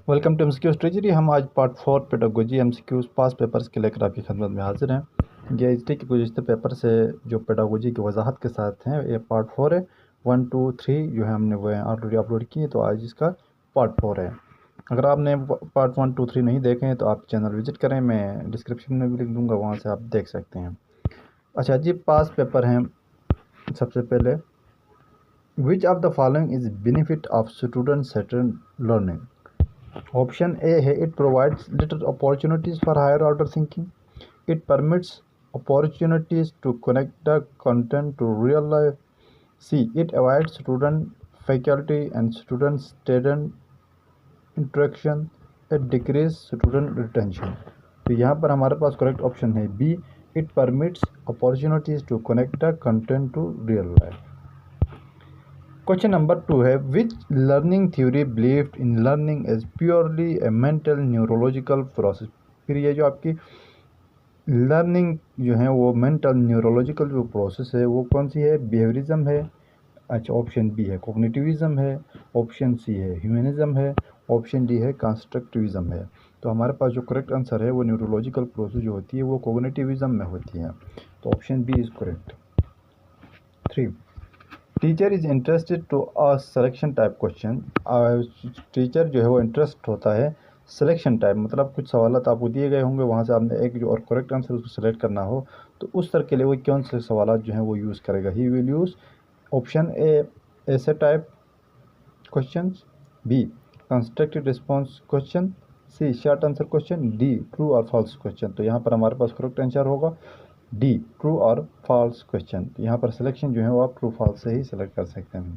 Welcome to MCQs treasury. हम आज part 4 pedagogy MCQs पास papers के लेकर आपकी खिदमत में हाजिर हैं। ये एचटी के गुज़िश्ता पेपर से जो पेडागोजी की वजाहत के साथ हैं, ये पार्ट 4 है। 1, 2, 3 जो है हमने वो ऑलरेडी अपलोड किए, तो आज इसका पार्ट 4 है। अगर आपने पार्ट 1, 2, 3 नहीं देखे हैं तो आप चैनल विजिट करें, मैं डिस्क्रिप्शन में भी लिख दूँगा, वहाँ से आप देख सकते हैं। अच्छा जी, पास पेपर हैं। सबसे पहले, which of the following is benefit of student centred learning? Option A है, it provides little opportunities for higher order thinking, it permits opportunities to connect the content to real life, C it avoids student faculty and student student interaction, it decreases student retention. तो यहाँ पर हमारे पास correct option है B, it permits opportunities to connect the content to real life. Question number 2 है, which learning theory believed in learning as purely a mental neurological process? फिर ये जो आपकी लर्निंग जो है वो मेंटल न्यूरोलॉजिकल जो प्रोसेस है वो कौन सी है? बिहेवियरिज्म है, अच्छा ऑप्शन बी है कॉग्निटिविज्म है, ऑप्शन सी है ह्यूमनिज्म है, ऑप्शन डी है कंस्ट्रक्टिविज्म है। तो हमारे पास जो करेक्ट आंसर है वो न्यूरोलॉजिकल प्रोसेस जो होती है वो कॉग्निटिविज्म में होती है, तो option B is correct. 3, teacher is interested to a selection type question. Teacher जो है वो इंटरेस्ट होता है सिलेक्शन टाइप, मतलब कुछ सवाल आपको दिए गए होंगे, वहाँ से आपने एक जो और करेक्ट आंसर उसको सेलेक्ट करना हो, तो उस तरह के लिए वो कौन से सवाल जो हैं वो यूज़ करेगा? He will use option A ऐसे type questions, B constructive response question, C short answer question, D true और फॉल्स क्वेश्चन। तो यहाँ पर हमारे पास करेक्ट आंसर होगा डी ट्रू और फॉल्स क्वेश्चन। यहाँ पर सिलेक्शन जो है वो आप ट्रू फॉल्स से ही सिलेक्ट कर सकते हैं।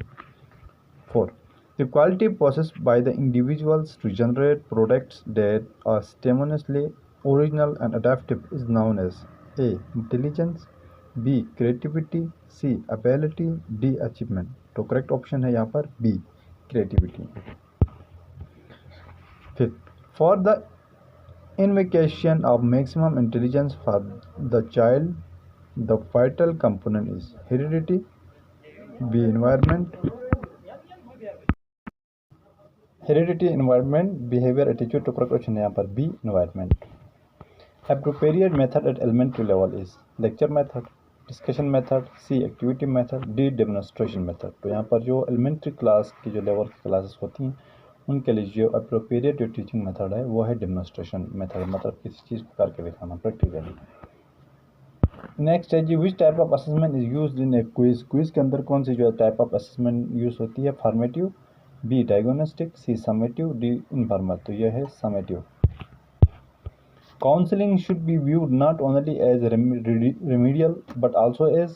4, the quality process by the individuals to generate products that are simultaneously original and adaptive is known as A intelligence, B creativity, C ability, D achievement. तो करेक्ट ऑप्शन है यहाँ पर B creativity. 5, for the invocation of maximum intelligence for the child, the vital component is heredity, B environment, behavior, attitude। तो correct option है यहाँ पर B environment। Appropriate method at elementary level is lecture method, discussion method, C activity method, D demonstration method। तो यहाँ पर जो elementary class की जो लेवल की क्लासेस होती हैं उनके लिए जो अप्रोप्रिएट जो टीचिंग मेथड है वो है डेमोन्स्ट्रेशन मेथड, मतलब किसी चीज़ को करके दिखाना प्रैक्टिकली। नेक्स्ट है जी, which type of assessment is used in a quiz? Quiz के अंदर कौन सी जो टाइप ऑफ असेसमेंट यूज होती है? Formative, B diagnostic, C summative, D informal. तो यह है summative. Counselling should be viewed not only as remedial but also as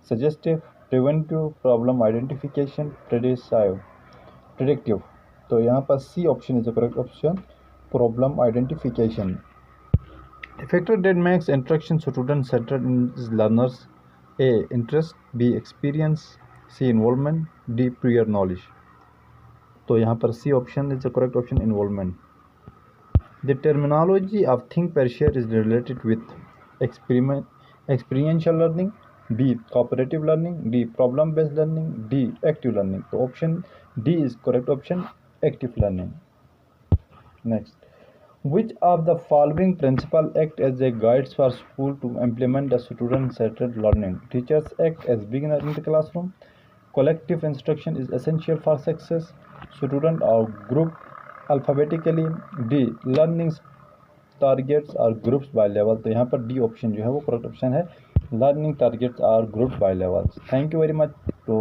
suggestive, preventive, problem identification, predictive. तो यहाँ पर C option is the correct option, problem identification. Factor that makes instruction student centred in learners, A interest, B experience, C involvement, D prior knowledge. तो यहाँ पर C option is the correct option, involvement. The terminology of think pair share is related with experiential learning, B cooperative learning, D problem based learning, D active learning. तो option D is correct option, active learning. Next, which of the following principle act as a guides for school to implement the student-centered learning? Teachers act as beginner in the classroom, collective instruction is essential for success, student or group alphabetically, D learning targets are grouped by level। तो यहाँ पर D option जो है वो correct option है, learning targets are grouped by levels. Thank you very much. तो